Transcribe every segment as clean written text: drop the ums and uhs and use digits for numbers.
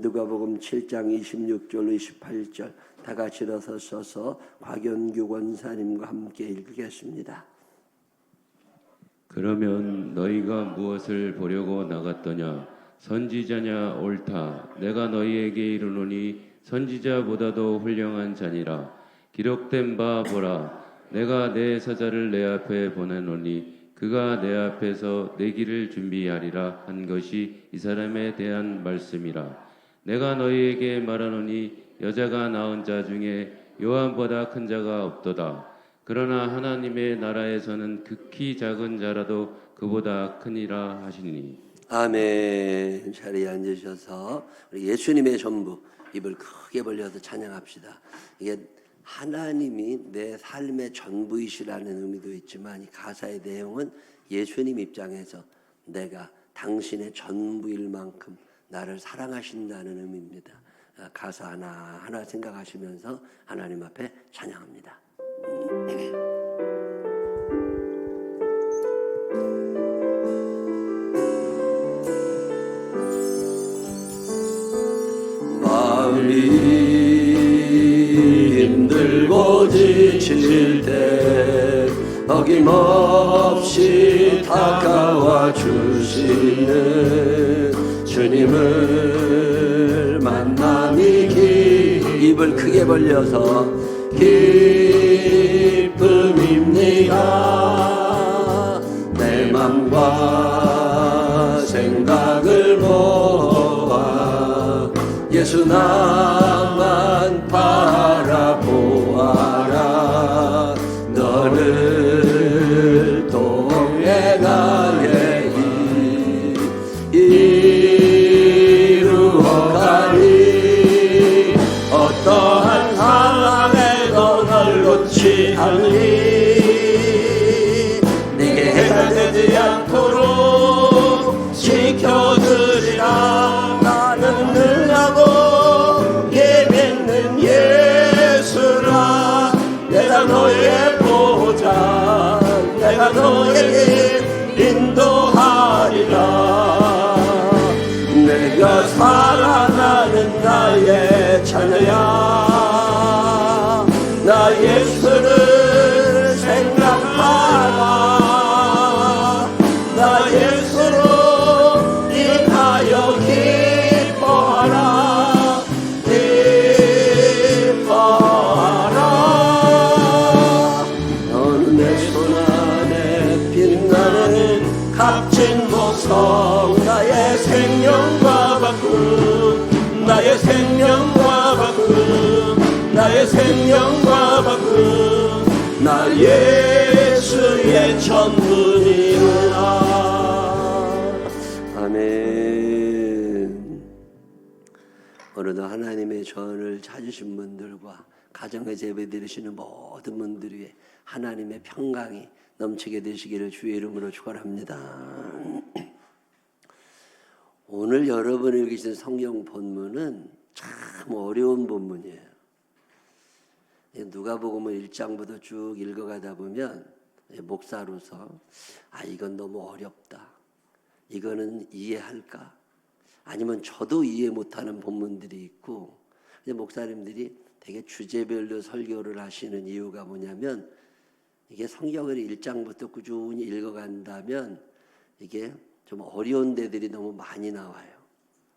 누가복음 7장 26절 28절 다 같이 일어서셔서 곽연규 권사님과 함께 읽겠습니다. 그러면 너희가 무엇을 보려고 나갔더냐? 선지자냐? 옳다. 내가 너희에게 이르노니 선지자보다도 훌륭한 자니라. 기록된 바 보라. 내가 내 사자를 내 앞에 보내노니 그가 내 앞에서 내 길을 준비하리라 한 것이 이 사람에 대한 말씀이라. 내가 너희에게 말하노니 여자가 낳은 자 중에 요한보다 큰 자가 없도다. 그러나 하나님의 나라에서는 극히 작은 자라도 그보다 크니라 하시니. 아멘. 자리에 앉으셔서 우리 예수님의 전부 입을 크게 벌려서 찬양합시다. 이게 하나님이 내 삶의 전부이시라는 의미도 있지만 이 가사의 내용은 예수님 입장에서 내가 당신의 전부일 만큼 나를 사랑하신다는 의미입니다. 가사 하나하나 생각하시면서 하나님 앞에 찬양합니다. 마음이 힘들고 지칠 때 어김없이 다가와 주시는 주님을 만남이 입을 크게 벌려서 기쁨입니다. 내 맘과 생각을 모아 예수 나만 바라보아라. 너를 통해 나의 이루어가리. 어떠한 상황에도 널 놓지 않으리. 내게 해달되지 않도록 지켜주리라. 나는 능하고 예배는 예수라. 내가 너의 보호자, 내가 너에게 인도하리라. 내가 살아나는 나의 자녀야, 나 예수를 생각하라. 나 예수로 인하여 기뻐하라. 기뻐하라. 너는 내 손안에 빛나는 값진 보석, 나의 생명과 바꿈, 나의 생명과 바꿈, 나의 생명과 바꿈, 나 예수의 전부니라. 아멘. 오늘도 하나님의 전을 찾으신 분들과 가정에서 예배드리시는 모든 분들 위해 하나님의 평강이 넘치게 되시기를 주의 이름으로 축원합니다. 오늘 여러분이 읽으신 성경 본문은 참 어려운 본문이에요. 누가복음은 1장부터 쭉 읽어가다 보면 목사로서 이건 너무 어렵다, 이거는 이해할까, 아니면 저도 이해 못하는 본문들이 있고, 목사님들이 되게 주제별로 설교를 하시는 이유가 뭐냐면 이게 성경을 1장부터 꾸준히 읽어간다면 이게 좀 어려운 데들이 너무 많이 나와요.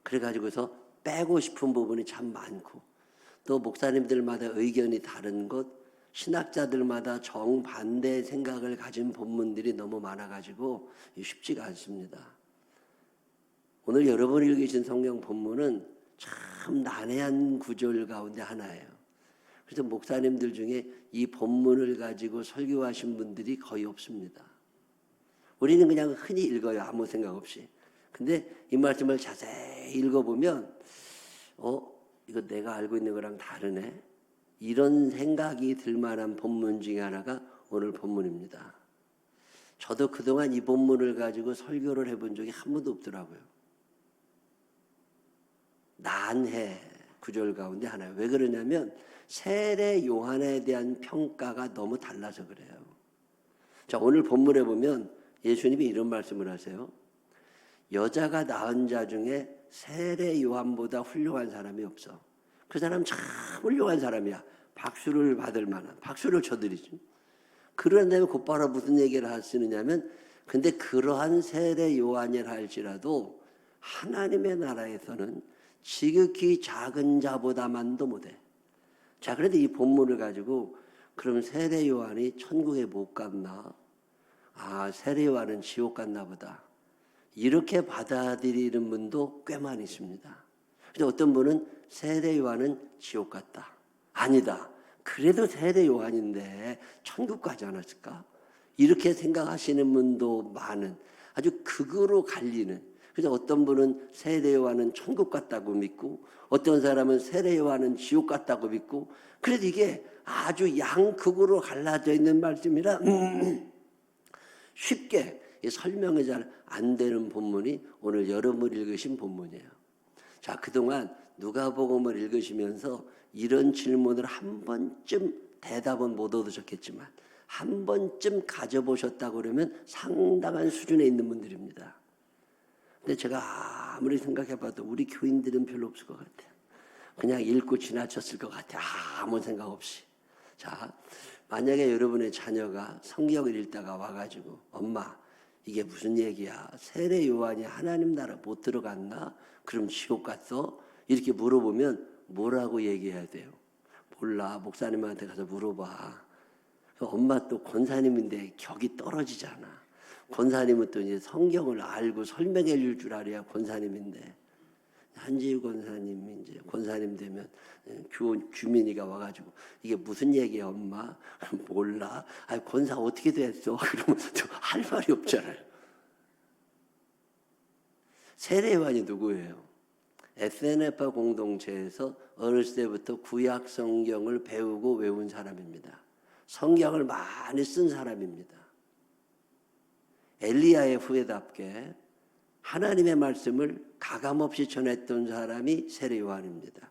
그래가지고서 빼고 싶은 부분이 참 많고, 또 목사님들마다 의견이 다른 것, 신학자들마다 정반대 생각을 가진 본문들이 너무 많아가지고 쉽지가 않습니다. 오늘 여러분이 읽으신 성경 본문은 참 난해한 구절 가운데 하나예요. 그래서 목사님들 중에 이 본문을 가지고 설교하신 분들이 거의 없습니다. 우리는 그냥 흔히 읽어요, 아무 생각 없이. 근데 이 말씀을 자세히 읽어보면 이거 내가 알고 있는 거랑 다르네, 이런 생각이 들 만한 본문 중에 하나가 오늘 본문입니다. 저도 그동안 이 본문을 가지고 설교를 해본 적이 한 번도 없더라고요. 난해 구절 가운데 하나예요. 왜 그러냐면 세례 요한에 대한 평가가 너무 달라서 그래요. 자, 오늘 본문에 보면 예수님이 이런 말씀을 하세요. 여자가 낳은 자 중에 세례 요한보다 훌륭한 사람이 없어. 그 사람 참 훌륭한 사람이야. 박수를 받을 만한, 박수를 쳐드리죠. 그런 다음에 곧바로 무슨 얘기를 하시느냐면, 근데 그러한 세례 요한이라 할지라도 하나님의 나라에서는 지극히 작은 자보다만도 못해. 자, 그런데 이 본문을 가지고 그럼 세례 요한이 천국에 못 갔나? 아, 세례 요한은 지옥 갔나 보다. 이렇게 받아들이는 분도 꽤 많이 있습니다. 근데 어떤 분은 세례 요한은 지옥 갔다. 아니다. 그래도 세례 요한인데 천국 가지 않았을까? 이렇게 생각하시는 분도 많은, 아주 극으로 갈리는. 그래서 어떤 분은 세례 요한은 천국 갔다고 믿고, 어떤 사람은 세례 요한은 지옥 갔다고 믿고, 그래도 이게 아주 양극으로 갈라져 있는 말씀이라 쉽게 설명이 잘 안 되는 본문이 오늘 여러분 읽으신 본문이에요. 자, 그동안 누가복음을 읽으시면서 이런 질문을 한 번쯤 대답은 못 얻으셨겠지만 한 번쯤 가져보셨다고 그러면 상당한 수준에 있는 분들입니다. 근데 제가 아무리 생각해봐도 우리 교인들은 별로 없을 것 같아요. 그냥 읽고 지나쳤을 것 같아요. 아무 생각 없이. 자, 만약에 여러분의 자녀가 성경을 읽다가 와가지고 엄마 이게 무슨 얘기야? 세례 요한이 하나님 나라 못 들어갔나? 그럼 지옥 갔어? 이렇게 물어보면 뭐라고 얘기해야 돼요? 몰라. 목사님한테 가서 물어봐. 엄마 또 권사님인데 격이 떨어지잖아. 권사님은 또 이제 성경을 알고 설명해 줄 알아야 권사님인데. 한지우 권사님이 이제 권사님 되면 주민이가 와가지고 이게 무슨 얘기야 엄마? 몰라. 아니 권사 어떻게 됐어? 그러면 할 말이 없잖아요. 세례 요한이 누구예요? SNF 공동체에서 어렸을 때부터 구약 성경을 배우고 외운 사람입니다. 성경을 많이 쓴 사람입니다. 엘리야의 후예답게 하나님의 말씀을 가감없이 전했던 사람이 세례 요한입니다.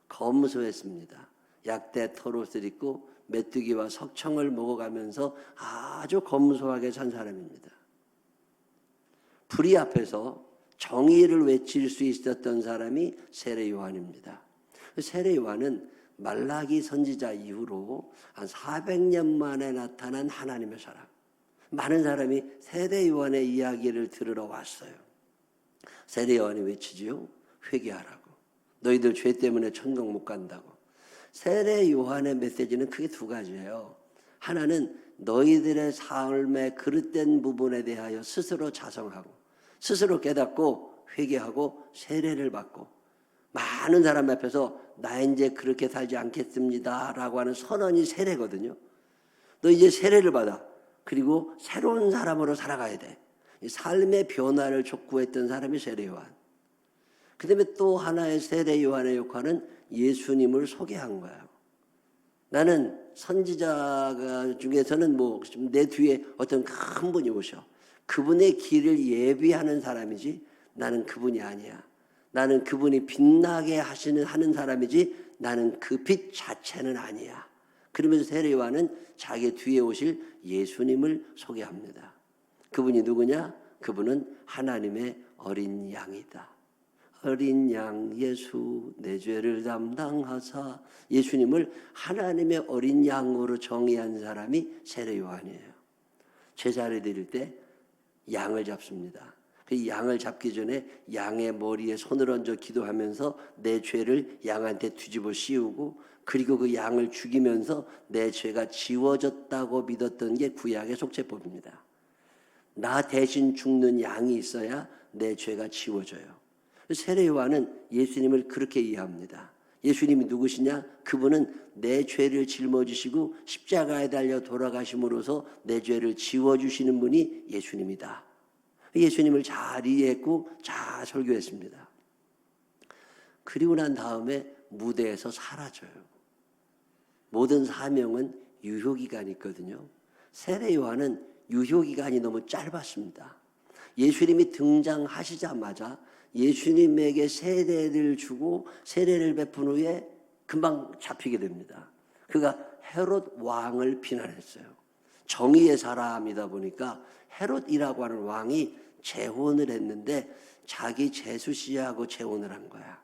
검소했습니다. 약대 털옷을 입고 메뚜기와 석청을 먹어가면서 아주 검소하게 산 사람입니다. 불의 앞에서 정의를 외칠 수 있었던 사람이 세례 요한입니다. 세례 요한은 말라기 선지자 이후로 한 400년 만에 나타난 하나님의 사람. 많은 사람이 세례 요한의 이야기를 들으러 왔어요. 세례 요한이 외치지요. 회개하라고. 너희들 죄 때문에 천국 못 간다고. 세례 요한의 메시지는 크게 두 가지예요. 하나는 너희들의 삶의 그릇된 부분에 대하여 스스로 자성하고 스스로 깨닫고 회개하고 세례를 받고 많은 사람 앞에서 나 이제 그렇게 살지 않겠습니다 라고 하는 선언이 세례거든요. 너 이제 세례를 받아. 그리고 새로운 사람으로 살아가야 돼. 삶의 변화를 촉구했던 사람이 세례 요한. 그 다음에 또 하나의 세례 요한의 역할은 예수님을 소개한 거예요. 나는 선지자 중에서는 내 뒤에 어떤 큰 분이 오셔. 그분의 길을 예비하는 사람이지 나는 그분이 아니야. 나는 그분이 빛나게 하는 사람이지 나는 그 빛 자체는 아니야. 그러면서 세례 요한은 자기 뒤에 오실 예수님을 소개합니다. 그분이 누구냐? 그분은 하나님의 어린 양이다. 어린 양 예수 내 죄를 담당하사. 예수님을 하나님의 어린 양으로 정의한 사람이 세례 요한이에요. 제사를 드릴 때 양을 잡습니다. 그 양을 잡기 전에 양의 머리에 손을 얹어 기도하면서 내 죄를 양한테 뒤집어 씌우고 그리고 그 양을 죽이면서 내 죄가 지워졌다고 믿었던 게 구약의 속죄법입니다. 나 대신 죽는 양이 있어야 내 죄가 지워져요. 세례 요한은 예수님을 그렇게 이해합니다. 예수님이 누구시냐? 그분은 내 죄를 짊어지시고 십자가에 달려 돌아가심으로써 내 죄를 지워주시는 분이 예수님이다. 예수님을 잘 이해했고 잘 설교했습니다. 그리고 난 다음에 무대에서 사라져요. 모든 사명은 유효기간이 있거든요. 세례 요한은 유효기간이 너무 짧았습니다. 예수님이 등장하시자마자 예수님에게 세례를 주고 세례를 베푼 후에 금방 잡히게 됩니다. 그가 헤롯 왕을 비난했어요. 정의의 사람이다 보니까 헤롯이라고 하는 왕이 재혼을 했는데 자기 제수씨하고 재혼을 한 거야.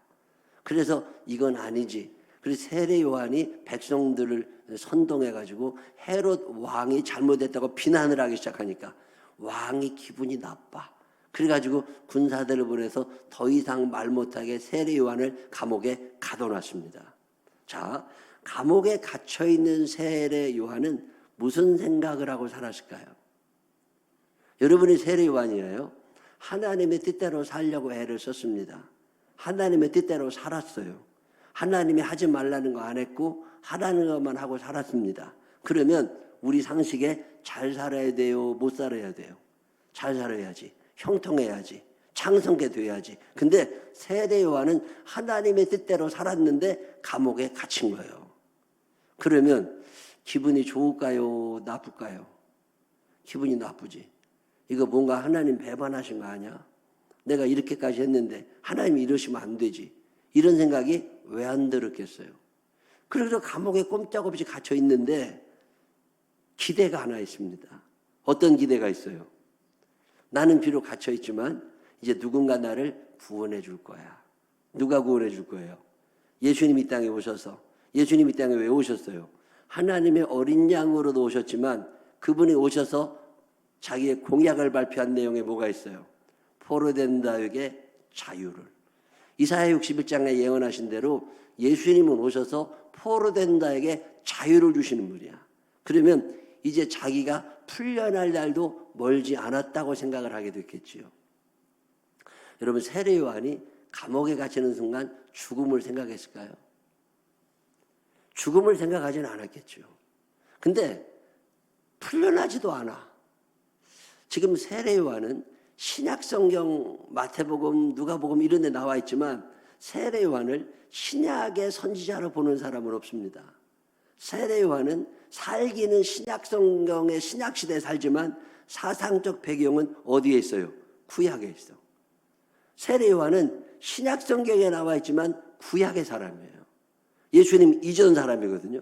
그래서 이건 아니지. 그래서 세례 요한이 백성들을 선동해가지고 헤롯 왕이 잘못했다고 비난을 하기 시작하니까 왕이 기분이 나빠. 그래가지고 군사들을 보내서 더 이상 말 못하게 세례 요한을 감옥에 가둬놨습니다. 자, 감옥에 갇혀있는 세례 요한은 무슨 생각을 하고 살았을까요? 여러분이 세례 요한이에요. 하나님의 뜻대로 살려고 애를 썼습니다. 하나님의 뜻대로 살았어요. 하나님이 하지 말라는 거 안 했고 하라는 것만 하고 살았습니다. 그러면 우리 상식에 잘 살아야 돼요? 못 살아야 돼요? 잘 살아야지. 형통해야지. 창성케 돼야지. 근데 세례 요한은 하나님의 뜻대로 살았는데 감옥에 갇힌 거예요. 그러면 기분이 좋을까요? 나쁠까요? 기분이 나쁘지. 이거 뭔가 하나님 배반하신 거 아니야? 내가 이렇게까지 했는데 하나님이 이러시면 안 되지. 이런 생각이 왜 안 들었겠어요? 그래서 감옥에 꼼짝없이 갇혀 있는데 기대가 하나 있습니다. 어떤 기대가 있어요? 나는 비록 갇혀 있지만 이제 누군가 나를 구원해 줄 거야. 누가 구원해 줄 거예요? 예수님이 이 땅에 오셔서. 예수님이 이 땅에 왜 오셨어요? 하나님의 어린 양으로도 오셨지만 그분이 오셔서 자기의 공약을 발표한 내용에 뭐가 있어요? 포로된 자에게 자유를. 이사야 61장에 예언하신 대로 예수님은 오셔서 포로된 자에게 자유를 주시는 분이야. 그러면 이제 자기가 풀려날 날도 멀지 않았다고 생각을 하게 됐겠지요. 여러분, 세례 요한이 감옥에 갇히는 순간 죽음을 생각했을까요? 죽음을 생각하지는 않았겠죠. 근데 풀려나지도 않아. 지금 세례 요한은 신약성경 마태복음, 누가복음 이런 데 나와 있지만 세례 요한을 신약의 선지자로 보는 사람은 없습니다. 세례 요한은 살기는 신약성경의 신약시대에 살지만 사상적 배경은 어디에 있어요? 구약에 있어. 세례 요한은 신약성경에 나와 있지만 구약의 사람이에요. 예수님 이전 사람이거든요.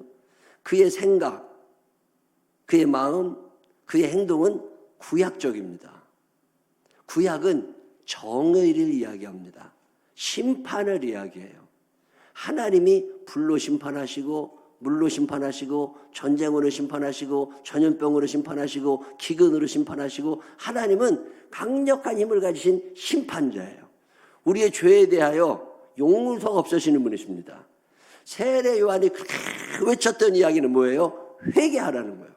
그의 생각, 그의 마음, 그의 행동은 구약적입니다. 구약은 정의를 이야기합니다. 심판을 이야기해요. 하나님이 불로 심판하시고 물로 심판하시고 전쟁으로 심판하시고 전염병으로 심판하시고 기근으로 심판하시고 하나님은 강력한 힘을 가지신 심판자예요. 우리의 죄에 대하여 용서가 없으시는 분이십니다. 세례 요한이 그렇게 외쳤던 이야기는 뭐예요? 회개하라는 거예요.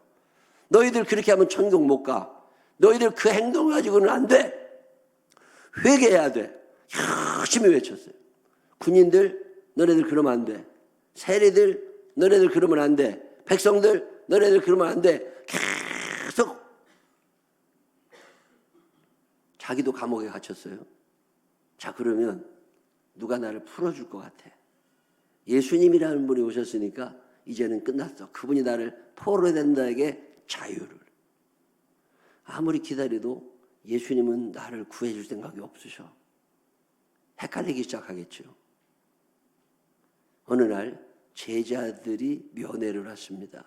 너희들 그렇게 하면 천국 못 가. 너희들 그 행동 가지고는 안 돼. 회개해야 돼. 열심히 외쳤어요. 군인들 너네들 그러면 안 돼. 세리들 너네들 그러면 안 돼. 백성들 너네들 그러면 안 돼. 계속. 자기도 감옥에 갇혔어요. 자, 그러면 누가 나를 풀어줄 것 같아? 예수님이라는 분이 오셨으니까 이제는 끝났어. 그분이 나를 포로된 자에게 자유를. 아무리 기다려도 예수님은 나를 구해줄 생각이 없으셔. 헷갈리기 시작하겠죠. 어느 날 제자들이 면회를 왔습니다.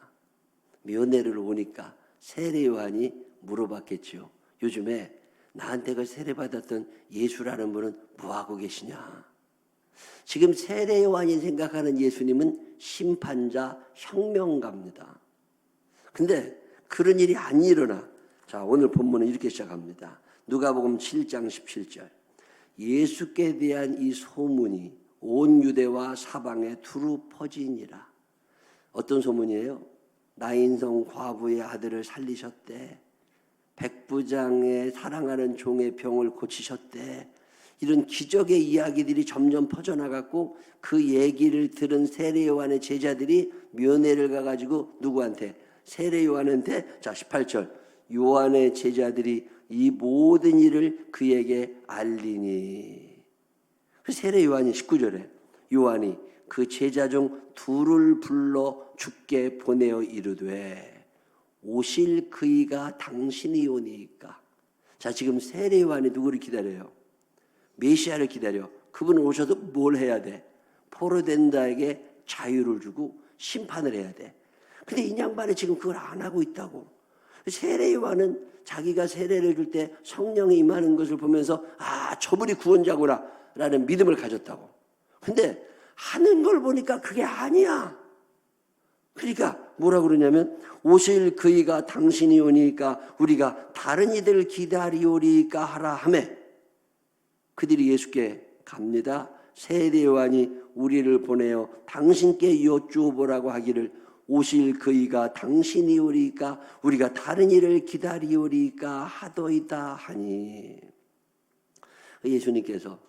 면회를 오니까 세례 요한이 물어봤겠죠. 요즘에 나한테 그 세례받았던 예수라는 분은 뭐하고 계시냐. 지금 세례 요한이 생각하는 예수님은 심판자, 혁명가입니다. 근데 그런 일이 안 일어나. 자, 오늘 본문은 이렇게 시작합니다. 누가복음 7장 17절. 예수께 대한 이 소문이 온 유대와 사방에 두루 퍼지니라. 어떤 소문이에요? 나인성 과부의 아들을 살리셨대. 백부장의 사랑하는 종의 병을 고치셨대. 이런 기적의 이야기들이 점점 퍼져나갔고 그 얘기를 들은 세례 요한의 제자들이 면회를 가가지고 누구한테? 세례 요한한테. 자, 18절. 요한의 제자들이 이 모든 일을 그에게 알리니. 그 세례 요한이 19절에 요한이 그 제자 중 둘을 불러 주께 보내어 이르되 오실 그이가 당신이 오니까. 자, 지금 세례 요한이 누구를 기다려요? 메시아를 기다려. 그분은 오셔서 뭘 해야 돼? 포로된 자에게 자유를 주고 심판을 해야 돼. 근데 이 양반이 지금 그걸 안 하고 있다고. 세례 요한은 자기가 세례를 줄 때 성령이 임하는 것을 보면서 저분이 구원자구나 라는 믿음을 가졌다고. 근데 하는 걸 보니까 그게 아니야. 그러니까 뭐라 그러냐면 오실 그이가 당신이 오니까 우리가 다른 이들 기다리오리까 하라 하매 그들이 예수께 갑니다. 세례 요한이 우리를 보내어 당신께 여쭈어보라고 하기를 오실 그이가 당신이 오리까 우리가 다른 이를 기다리오리까 하도이다 하니 예수님께서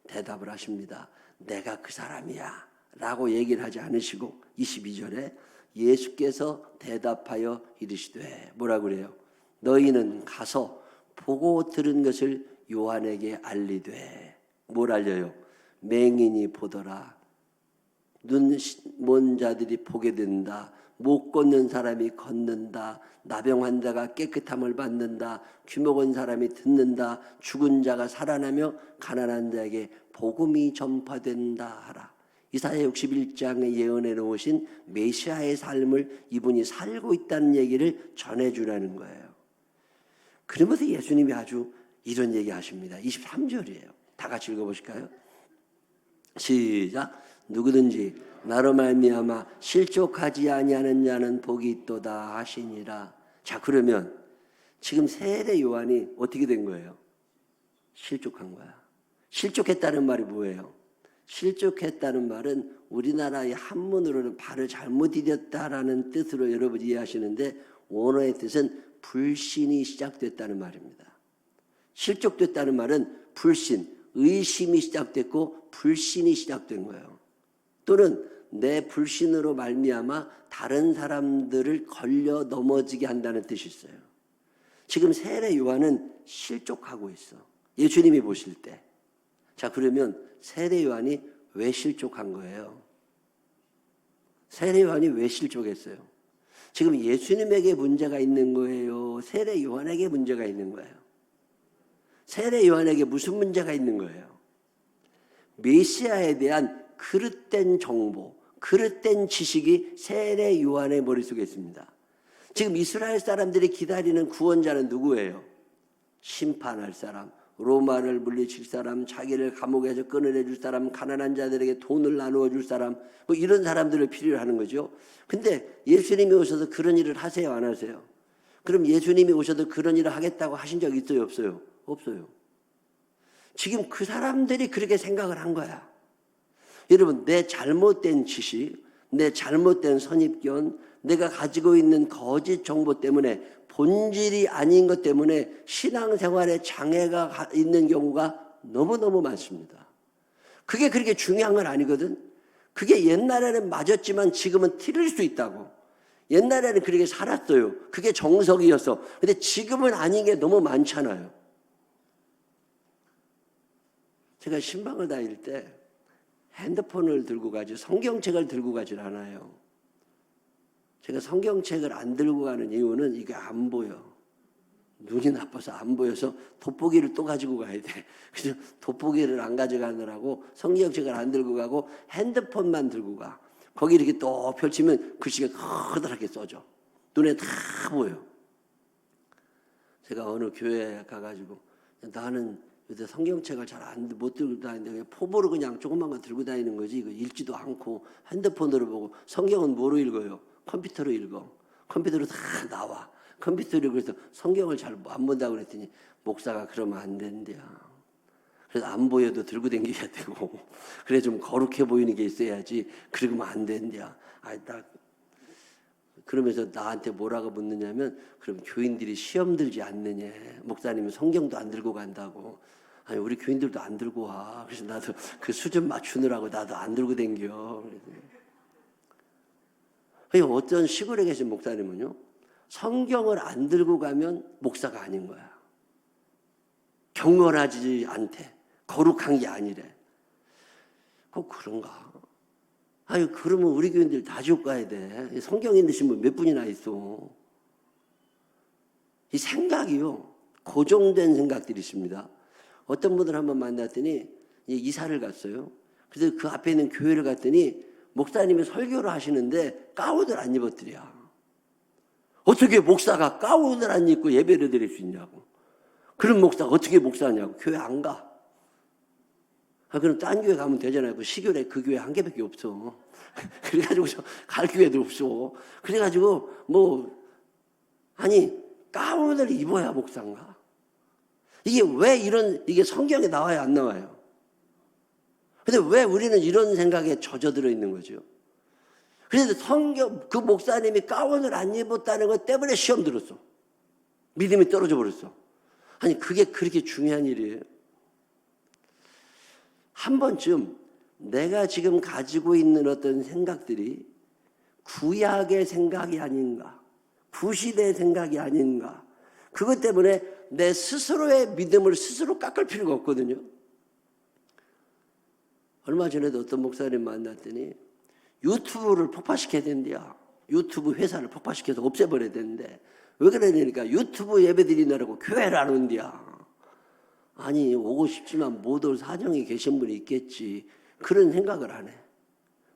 대답을 하십니다. 내가 그 사람이야 라고 얘기를 하지 않으시고 22절에 예수께서 대답하여 이르시되 뭐라 그래요? 너희는 가서 보고 들은 것을 요한에게 알리되 뭘 알려요? 맹인이 보더라. 눈 먼 자들이 보게 된다. 못 걷는 사람이 걷는다. 나병 환자가 깨끗함을 받는다. 귀 먹은 사람이 듣는다. 죽은 자가 살아나며 가난한 자에게 복음이 전파된다 하라. 이사야 61장에 예언해 놓으신 메시아의 삶을 이분이 살고 있다는 얘기를 전해주라는 거예요. 그러면서 예수님이 아주 이런 얘기 하십니다. 23절이에요. 다 같이 읽어보실까요? 시작. 누구든지 나로 말미암아 실족하지 아니하는 자는 복이 있도다 하시니라. 자, 그러면 지금 세례 요한이 어떻게 된 거예요? 실족한 거야. 실족했다는 말이 뭐예요? 실족했다는 말은 우리나라의 한문으로는 발을 잘못 디뎠다라는 뜻으로 여러분 이해하시는데 원어의 뜻은 불신이 시작됐다는 말입니다. 실족됐다는 말은 불신, 의심이 시작됐고 불신이 시작된 거예요. 또는 내 불신으로 말미암아 다른 사람들을 걸려 넘어지게 한다는 뜻이 있어요. 지금 세례 요한은 실족하고 있어. 예수님이 보실 때. 자, 그러면 세례 요한이 왜 실족한 거예요? 세례 요한이 왜 실족했어요? 지금 예수님에게 문제가 있는 거예요? 세례 요한에게 문제가 있는 거예요? 세례 요한에게 무슨 문제가 있는 거예요? 메시아에 대한 그릇된 정보, 그릇된 지식이 세례 요한의 머릿속에 있습니다. 지금 이스라엘 사람들이 기다리는 구원자는 누구예요? 심판할 사람, 로마를 물리칠 사람, 자기를 감옥에서 끊어내 줄 사람, 가난한 자들에게 돈을 나누어 줄 사람, 뭐 이런 사람들을 필요로 하는 거죠. 근데 예수님이 오셔서 그런 일을 하세요, 안 하세요? 그럼 예수님이 오셔도 그런 일을 하겠다고 하신 적 있어요, 없어요? 없어요. 지금 그 사람들이 그렇게 생각을 한 거야. 여러분, 내 잘못된 지식, 내 잘못된 선입견, 내가 가지고 있는 거짓 정보 때문에 본질이 아닌 것 때문에 신앙생활에 장애가 있는 경우가 너무너무 많습니다. 그게 그렇게 중요한 건 아니거든. 그게 옛날에는 맞았지만 지금은 틀릴 수 있다고. 옛날에는 그렇게 살았어요. 그게 정석이었어. 근데 지금은 아닌 게 너무 많잖아요. 제가 신방을 다닐 때 핸드폰을 들고 가지 성경책을 들고 가질 않아요. 제가 성경책을 안 들고 가는 이유는 이게 안 보여. 눈이 나빠서 안 보여서 돋보기를 또 가지고 가야 돼. 그래서 돋보기를 안 가져가느라고 성경책을 안 들고 가고 핸드폰만 들고 가. 거기 이렇게 또 펼치면 글씨가 커다랗게 써져. 눈에 다 보여. 제가 어느 교회에 가가지고 나는 요새 성경책을 잘 못 들고 다니는데 그냥 포보로 그냥 조그만 거 들고 다니는 거지. 이거 읽지도 않고 핸드폰으로 보고 성경은 뭐로 읽어요? 컴퓨터로 읽어. 컴퓨터로 다 나와. 컴퓨터로 그래서 성경을 잘 안 본다고 그랬더니 목사가 그러면 안 된대요. 그래서 안 보여도 들고 다녀야 되고 그래 좀 거룩해 보이는 게 있어야지 그러면 안 된대요. 그러면서 나한테 뭐라고 묻느냐면 그럼 교인들이 시험 들지 않느냐. 목사님은 성경도 안 들고 간다고. 아니 우리 교인들도 안 들고 와. 그래서 나도 그 수준 맞추느라고 나도 안 들고 댕겨. 어떤 시골에 계신 목사님은요. 성경을 안 들고 가면 목사가 아닌 거야. 경건하지 않대. 거룩한 게 아니래. 꼭 그런가? 아유, 그러면 우리 교인들 다 지옥 가야 돼. 성경 있으신 분 몇 분이나 있어. 이 생각이요. 고정된 생각들이 있습니다. 어떤 분을 한번 만났더니 이사를 갔어요. 그래서 그 앞에 있는 교회를 갔더니 목사님이 설교를 하시는데 가운을 안 입었더랴. 어떻게 목사가 가운을 안 입고 예배를 드릴 수 있냐고. 그런 목사가 어떻게 목사냐고. 교회 안 가. 그럼 딴 교회 가면 되잖아요. 그 시골에 그 교회 한 개밖에 없어. 그래가지고 갈 교회도 없어. 그래가지고 아니 가운을 입어야 목사인가? 이게 왜 이게 성경에 나와요, 안 나와요? 근데 왜 우리는 이런 생각에 젖어들어 있는 거죠? 그래서 그 목사님이 가운을 안 입었다는 것 때문에 시험 들었어. 믿음이 떨어져 버렸어. 아니 그게 그렇게 중요한 일이에요? 한 번쯤 내가 지금 가지고 있는 어떤 생각들이 구약의 생각이 아닌가, 구시대의 생각이 아닌가, 그것 때문에 내 스스로의 믿음을 스스로 깎을 필요가 없거든요. 얼마 전에도 어떤 목사님 만났더니 유튜브를 폭파시켜야 된대요. 유튜브 회사를 폭파시켜서 없애버려야 되는데 왜 그러냐니까 유튜브 예배 드리느라고 교회를 안 온대요. 아니 오고 싶지만 못 올 사정이 계신 분이 있겠지. 그런 생각을 안 해.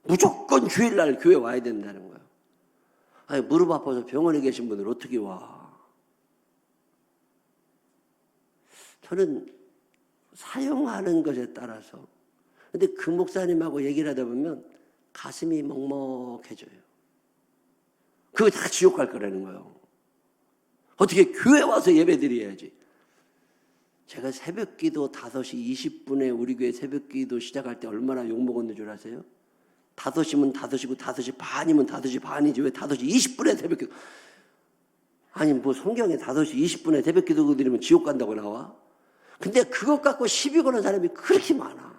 무조건 주일날 교회 와야 된다는 거예요. 아니 무릎 아파서 병원에 계신 분들 어떻게 와? 저는 사용하는 것에 따라서. 근데 그 목사님하고 얘기를 하다 보면 가슴이 먹먹해져요. 그거 다 지옥 갈 거라는 거예요. 어떻게 교회 와서 예배 드려야지. 제가 새벽기도 5시 20분에 우리 교회 새벽기도 시작할 때 얼마나 욕먹었는 줄 아세요? 5시면 5시고 5시 반이면 5시 반이지 왜 5시 20분에 새벽기도. 아니 뭐 성경에 5시 20분에 새벽기도 드리면 지옥 간다고 나와? 근데 그것 갖고 시비 거는 사람이 그렇게 많아.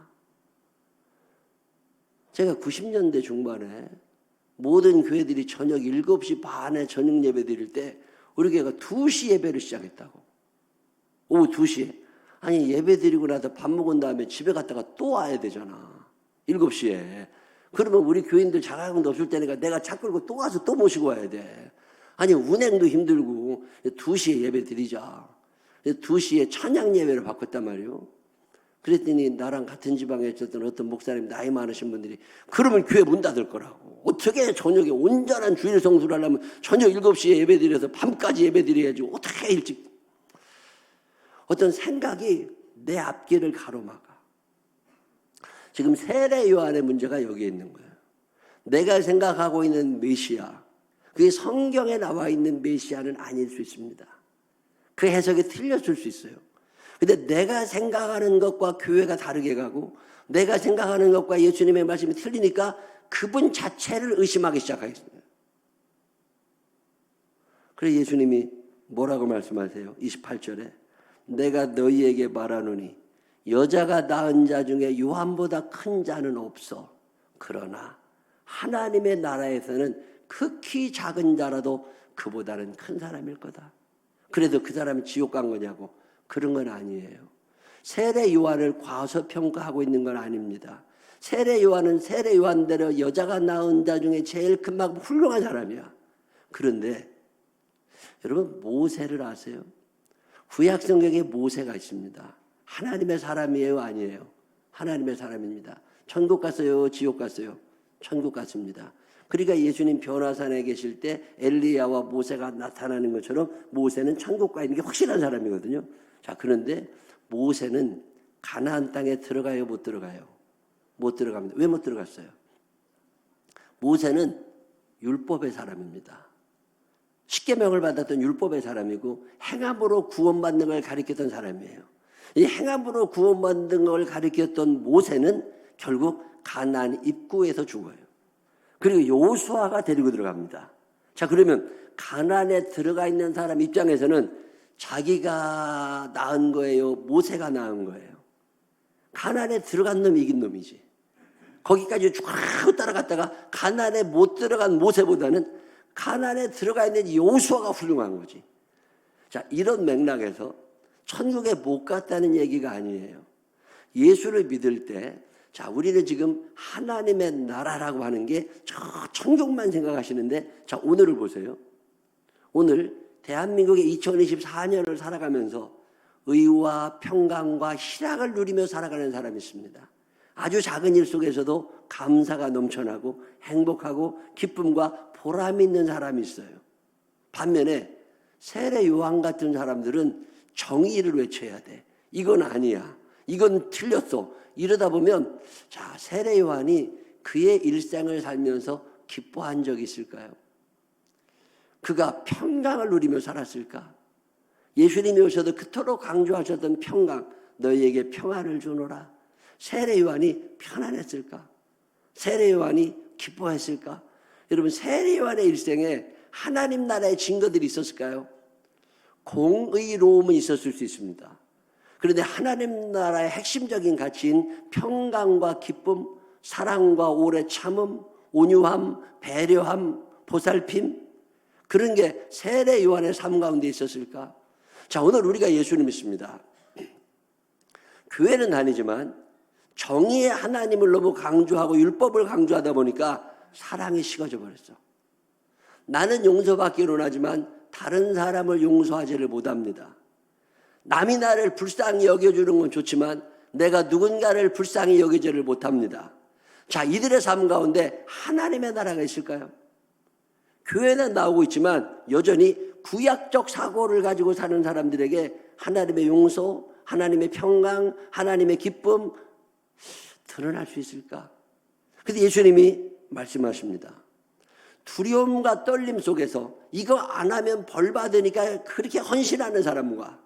제가 90년대 중반에 모든 교회들이 저녁 7시 반에 저녁 예배 드릴 때 우리 교회가 2시 예배를 시작했다고. 오후 2시에. 아니 예배 드리고 나서 밥 먹은 다음에 집에 갔다가 또 와야 되잖아. 7시에. 그러면 우리 교인들 자가용도 없을 때니까 내가 차 끌고 또 가서 또 모시고 와야 돼. 아니 운행도 힘들고 2시에 예배 드리자. 2시에 찬양 예배를 바꿨단 말이에요. 그랬더니 나랑 같은 지방에 있었던 어떤 목사님 나이 많으신 분들이 그러면 교회 문 닫을 거라고. 어떻게 저녁에 온전한 주일 성수를 하려면 저녁 7시에 예배 드려서 밤까지 예배 드려야지. 어떻게 일찍. 어떤 생각이 내 앞길을 가로막아. 지금 세례 요한의 문제가 여기에 있는 거예요. 내가 생각하고 있는 메시아, 그게 성경에 나와 있는 메시아는 아닐 수 있습니다. 그 해석이 틀렸을 수 있어요. 근데 내가 생각하는 것과 교회가 다르게 가고 내가 생각하는 것과 예수님의 말씀이 틀리니까 그분 자체를 의심하기 시작하겠습니다. 그래서 예수님이 뭐라고 말씀하세요? 28절에 내가 너희에게 말하노니 여자가 낳은 자 중에 요한보다 큰 자는 없어. 그러나 하나님의 나라에서는 극히 작은 자라도 그보다는 큰 사람일 거다. 그래도 그 사람이 지옥 간 거냐고. 그런 건 아니에요. 세례 요한을 과소평가하고 있는 건 아닙니다. 세례 요한은 세례 요한대로 여자가 낳은 자 중에 제일 큰막 훌륭한 사람이야. 그런데 여러분 모세를 아세요? 구약 성경에 모세가 있습니다. 하나님의 사람이에요, 아니에요? 하나님의 사람입니다. 천국 갔어요, 지옥 갔어요? 천국 갔습니다. 그러니까 예수님 변화산에 계실 때 엘리야와 모세가 나타나는 것처럼 모세는 천국 가 있는 게 확실한 사람이거든요. 자, 그런데 모세는 가나안 땅에 들어가요, 못 들어가요? 못 들어갑니다. 왜 못 들어갔어요? 모세는 율법의 사람입니다. 십계명을 받았던 율법의 사람이고 행함으로 구원받는 걸 가리켰던 사람이에요. 이 행함으로 구원받는 걸 가리켰던 모세는 결국 가나안 입구에서 죽어요. 그리고 여호수아가 데리고 들어갑니다. 자, 그러면 가나안에 들어가 있는 사람 입장에서는 자기가 낳은 거예요? 모세가 낳은 거예요? 가나안에 들어간 놈이 이긴 놈이지. 거기까지 쭉 따라갔다가 가나안에 못 들어간 모세보다는 가나안에 들어가 있는 여호수아가 훌륭한 거지. 자, 이런 맥락에서 천국에 못 갔다는 얘기가 아니에요. 예수를 믿을 때, 자, 우리는 지금 하나님의 나라라고 하는 게 저 천국만 생각하시는데, 자, 오늘을 보세요. 오늘 대한민국의 2024년을 살아가면서 의와 평강과 희락을 누리며 살아가는 사람이 있습니다. 아주 작은 일 속에서도 감사가 넘쳐나고 행복하고 기쁨과 보람이 있는 사람이 있어요. 반면에 세례 요한 같은 사람들은 정의를 외쳐야 돼. 이건 아니야. 이건 틀렸어. 이러다 보면 자, 세례 요한이 그의 일생을 살면서 기뻐한 적이 있을까요? 그가 평강을 누리며 살았을까? 예수님이 오셔도 그토록 강조하셨던 평강, 너희에게 평안을 주노라. 세례 요한이 편안했을까? 세례 요한이 기뻐했을까? 여러분, 세례 요한의 일생에 하나님 나라의 증거들이 있었을까요? 공의로움은 있었을 수 있습니다. 그런데 하나님 나라의 핵심적인 가치인 평강과 기쁨, 사랑과 오래 참음, 온유함, 배려함, 보살핌, 그런 게 세례 요한의 삶 가운데 있었을까? 자, 오늘 우리가 예수를 믿습니다. 교회는 다니지만 정의의 하나님을 너무 강조하고 율법을 강조하다 보니까 사랑이 식어져 버렸어. 나는 용서받기는 하지만 다른 사람을 용서하지를 못합니다. 남이 나를 불쌍히 여겨주는 건 좋지만 내가 누군가를 불쌍히 여기지를 못합니다. 자, 이들의 삶 가운데 하나님의 나라가 있을까요? 교회는 나오고 있지만 여전히 구약적 사고를 가지고 사는 사람들에게 하나님의 용서, 하나님의 평강, 하나님의 기쁨 드러날 수 있을까? 근데 예수님이 말씀하십니다. 두려움과 떨림 속에서 이거 안 하면 벌 받으니까 그렇게 헌신하는 사람과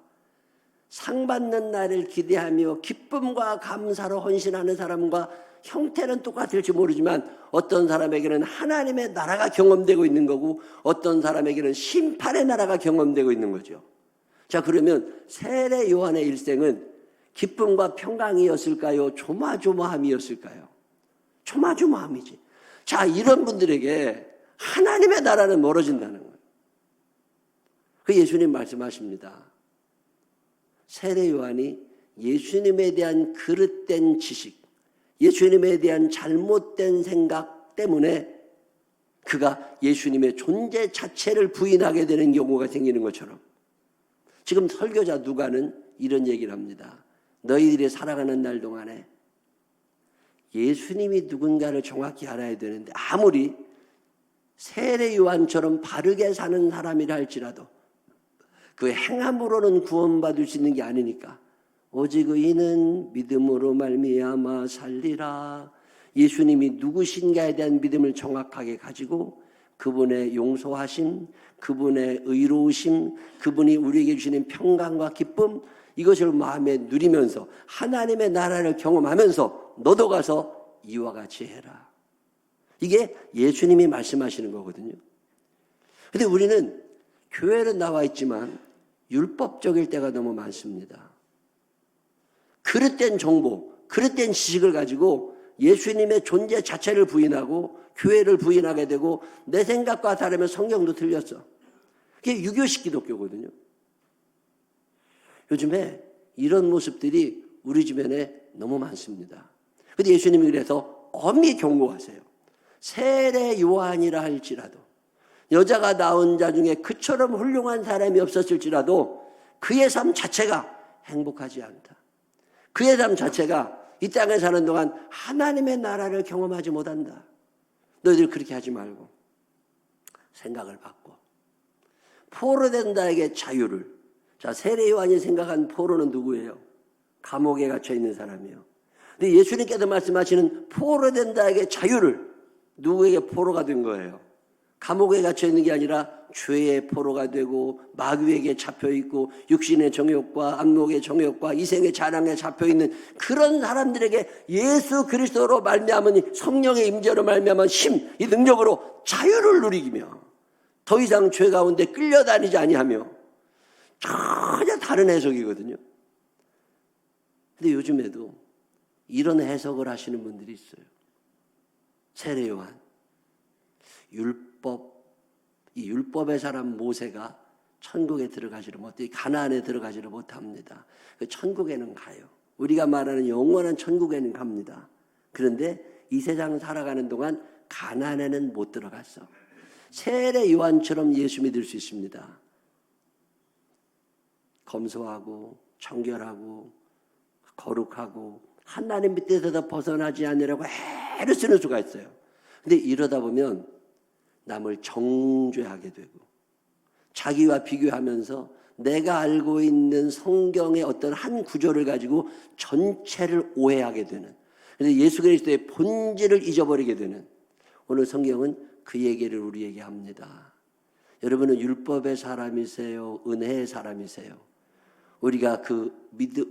상 받는 날을 기대하며 기쁨과 감사로 헌신하는 사람과 형태는 똑같을지 모르지만 어떤 사람에게는 하나님의 나라가 경험되고 있는 거고 어떤 사람에게는 심판의 나라가 경험되고 있는 거죠. 자, 그러면 세례 요한의 일생은 기쁨과 평강이었을까요? 조마조마함이었을까요? 조마조마함이지. 자, 이런 분들에게 하나님의 나라는 멀어진다는 거예요. 그 예수님 말씀하십니다. 세례 요한이 예수님에 대한 그릇된 지식, 예수님에 대한 잘못된 생각 때문에 그가 예수님의 존재 자체를 부인하게 되는 경우가 생기는 것처럼 지금 설교자 누가는 이런 얘기를 합니다. 너희들이 살아가는 날 동안에 예수님이 누군가를 정확히 알아야 되는데 아무리 세례 요한처럼 바르게 사는 사람이라 할지라도 그 행함으로는 구원받을 수 있는 게 아니니까 오직 의인은 믿음으로 말미암아 살리라. 예수님이 누구신가에 대한 믿음을 정확하게 가지고 그분의 용서하심, 그분의 의로우심, 그분이 우리에게 주시는 평강과 기쁨 이것을 마음에 누리면서 하나님의 나라를 경험하면서 너도 가서 이와 같이 해라. 이게 예수님이 말씀하시는 거거든요. 근데 우리는 교회는 나와 있지만 율법적일 때가 너무 많습니다. 그릇된 정보, 그릇된 지식을 가지고 예수님의 존재 자체를 부인하고 교회를 부인하게 되고 내 생각과 다르면 성경도 틀렸어. 그게 유교식 기독교거든요. 요즘에 이런 모습들이 우리 주변에 너무 많습니다. 그런데 예수님이 그래서 엄히 경고하세요. 세례 요한이라 할지라도 여자가 낳은 자 중에 그처럼 훌륭한 사람이 없었을지라도 그의 삶 자체가 행복하지 않다. 그의 삶 자체가 이 땅에 사는 동안 하나님의 나라를 경험하지 못한다. 너희들 그렇게 하지 말고 생각을 바꿔. 포로된 자에게 자유를. 자, 세례 요한이 생각한 포로는 누구예요? 감옥에 갇혀 있는 사람이에요. 근데 예수님께서 말씀하시는 포로된 자에게 자유를 누구에게 포로가 된 거예요? 감옥에 갇혀 있는 게 아니라 죄의 포로가 되고 마귀에게 잡혀 있고 육신의 정욕과 안목의 정욕과 이생의 자랑에 잡혀 있는 그런 사람들에게 예수 그리스도로 말미암은 성령의 임재로 말미암은 힘, 이 능력으로 자유를 누리며 더 이상 죄 가운데 끌려다니지 아니하며 전혀 다른 해석이거든요. 근데 요즘에도 이런 해석을 하시는 분들이 있어요. 세례 요한, 이 율법의 사람 모세가 천국에 들어가지를 못해, 가나안에 들어가지를 못합니다. 그 천국에는 가요. 우리가 말하는 영원한 천국에는 갑니다. 그런데 이 세상 살아가는 동안 가나안에는 못 들어갔어. 세례 요한처럼 예수 믿을 수 있습니다. 검소하고 청결하고 거룩하고 하나님 밑에서 벗어나지 않으려고 애를 쓰는 수가 있어요. 근데 이러다 보면 남을 정죄하게 되고 자기와 비교하면서 내가 알고 있는 성경의 어떤 한 구절을 가지고 전체를 오해하게 되는, 그래서 예수 그리스도의 본질을 잊어버리게 되는, 오늘 성경은 그 얘기를 우리에게 합니다. 여러분은 율법의 사람이세요? 은혜의 사람이세요? 우리가 그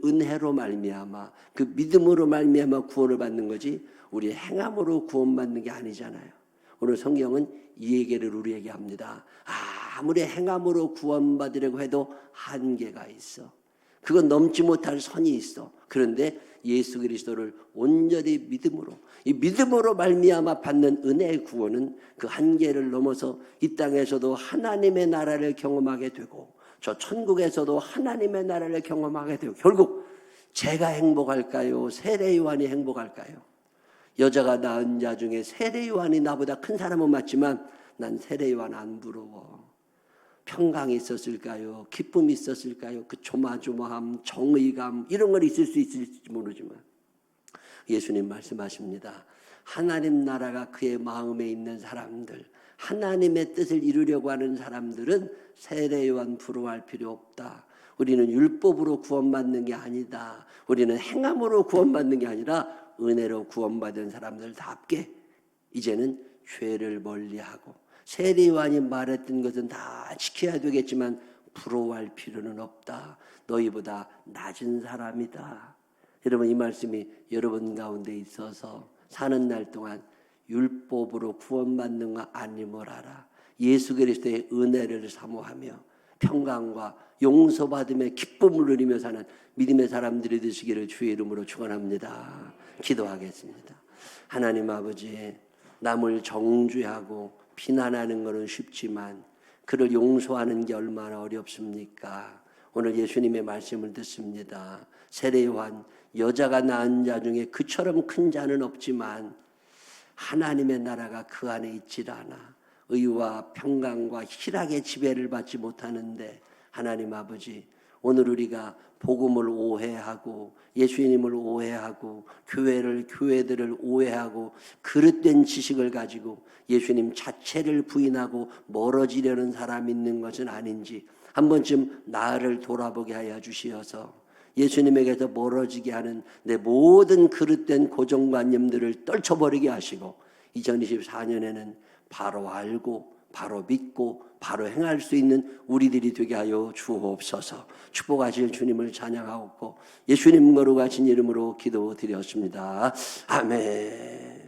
은혜로 말미암아, 그 믿음으로 말미암아 구원을 받는 거지 우리의 행함으로 구원받는 게 아니잖아요. 오늘 성경은 이 얘기를 우리에게 합니다. 아무리 행함으로 구원받으려고 해도 한계가 있어. 그건 넘지 못할 선이 있어. 그런데 예수 그리스도를 온전히 믿음으로, 이 믿음으로 말미암아 받는 은혜의 구원은 그 한계를 넘어서 이 땅에서도 하나님의 나라를 경험하게 되고 저 천국에서도 하나님의 나라를 경험하게 되고, 결국 제가 행복할까요? 세례 요한이 행복할까요? 여자가 낳은 자 중에 세례 요한이 나보다 큰 사람은 맞지만 난 세례 요한 안 부러워. 평강이 있었을까요? 기쁨이 있었을까요? 그 조마조마함, 정의감 이런 건 있을 수 있을지 모르지만 예수님 말씀하십니다. 하나님 나라가 그의 마음에 있는 사람들, 하나님의 뜻을 이루려고 하는 사람들은 세례 요한 부러워할 필요 없다. 우리는 율법으로 구원받는 게 아니다. 우리는 행함으로 구원받는 게 아니라 은혜로 구원받은 사람들답게 이제는 죄를 멀리하고, 세례 요한이 말했던 것은 다 지켜야 되겠지만 부러워할 필요는 없다. 너희보다 낮은 사람이다. 여러분, 이 말씀이 여러분 가운데 있어서 사는 날 동안 율법으로 구원받는 거 아님을 알아. 예수 그리스도의 은혜를 사모하며 평강과 용서받음의 기쁨을 누리며 사는 믿음의 사람들이 되시기를 주의 이름으로 축원합니다. 기도하겠습니다. 하나님 아버지, 남을 정죄하고 비난하는 것은 쉽지만 그를 용서하는 게 얼마나 어렵습니까? 오늘 예수님의 말씀을 듣습니다. 세례 요한, 여자가 낳은 자 중에 그처럼 큰 자는 없지만 하나님의 나라가 그 안에 있질 않아. 의와 평강과 희락의 지배를 받지 못하는데, 하나님 아버지, 오늘 우리가 복음을 오해하고 예수님을 오해하고 교회들을 오해하고 그릇된 지식을 가지고 예수님 자체를 부인하고 멀어지려는 사람이 있는 것은 아닌지 한 번쯤 나를 돌아보게 하여 주시어서 예수님에게서 멀어지게 하는 내 모든 그릇된 고정관념들을 떨쳐버리게 하시고 2024년에는 바로 알고 바로 믿고 바로 행할 수 있는 우리들이 되게 하여 주옵소서. 축복하실 주님을 찬양하옵고 예수님 거룩하신 이름으로 기도드렸습니다. 아멘.